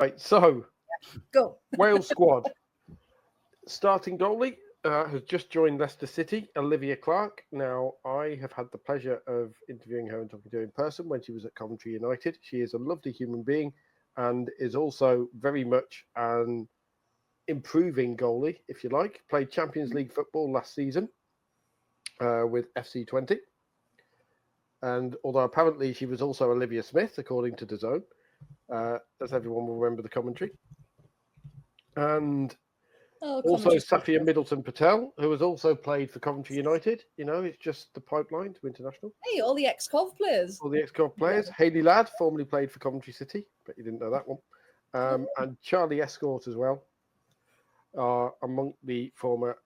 Right, so Go. Wales squad. Starting goalie has just joined Leicester City, Olivia Clark. Now, I have had the pleasure of interviewing her and talking to her in person when she was at Coventry United. She is a lovely human being and is also very much an improving goalie, if you like. Played Champions League football last season with FC20. And although apparently she was also Olivia Smith, according to DAZN, as everyone will remember the commentary. And also Safia Middleton Patel, who has also played for Coventry United. You know, it's just the pipeline to international. Hey, all the ex-Cov players. All the ex-Cov players. Yeah. Hayley Ladd, formerly played for Coventry City, but you didn't know that one. And Charlie Escort as well are among the former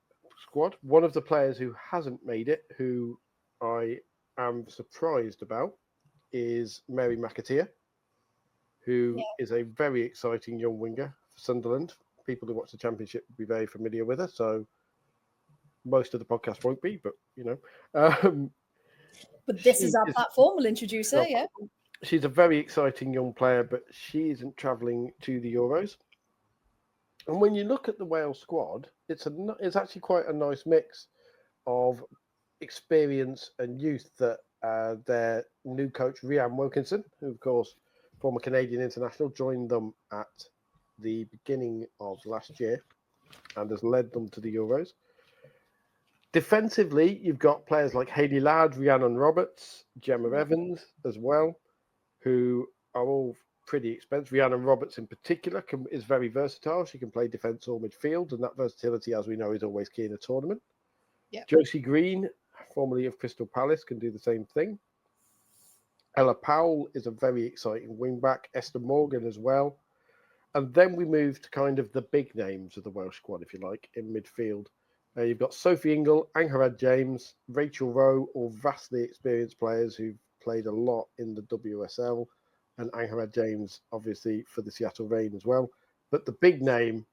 squad. One of the players who hasn't made it, who I am surprised about, is Mary McAteer, who is a very exciting young winger for Sunderland. People who watch the Championship will be very familiar with her, so most of the podcast won't be, but you know. But this is our platform. We'll introduce her, yeah. She's a very exciting young player, but she isn't travelling to the Euros. And when you look at the Wales squad, it's actually quite a nice mix of experience and youth that their new coach, Rhian Wilkinson, who, of course, former Canadian international, joined them at the beginning of last year and has led them to the Euros. Defensively, you've got players like Hayley Ladd, Rhiannon Roberts, Gemma Evans as well, who are all pretty expensive. Rhiannon Roberts in particular is very versatile. She can play defence or midfield, and that versatility, as we know, is always key in a tournament. Yep. Josie Green, formerly of Crystal Palace, can do the same thing. Ella Powell is a very exciting wing-back. Esther Morgan as well. And then we move to kind of the big names of the Welsh squad, if you like, in midfield. You've got Sophie Ingle, Angharad James, Rachel Rowe, all vastly experienced players who've played a lot in the WSL, and Angharad James, obviously, for the Seattle Reign as well. But the big name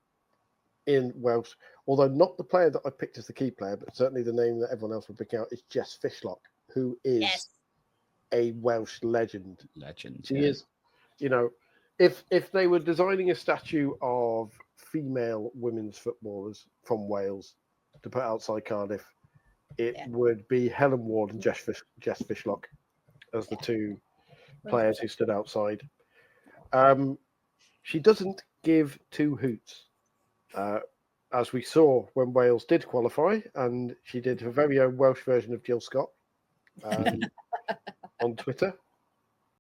in Welsh, although not the player that I picked as the key player, but certainly the name that everyone else would pick out, is Jess Fishlock, who is a Welsh legend. She is, you know, if they were designing a statue of female women's footballers from Wales to put outside Cardiff, it would be Helen Ward and Jess Fishlock as the two players who stood outside. She doesn't give two hoots, as we saw when Wales did qualify, and she did her very own Welsh version of Jill Scott on Twitter.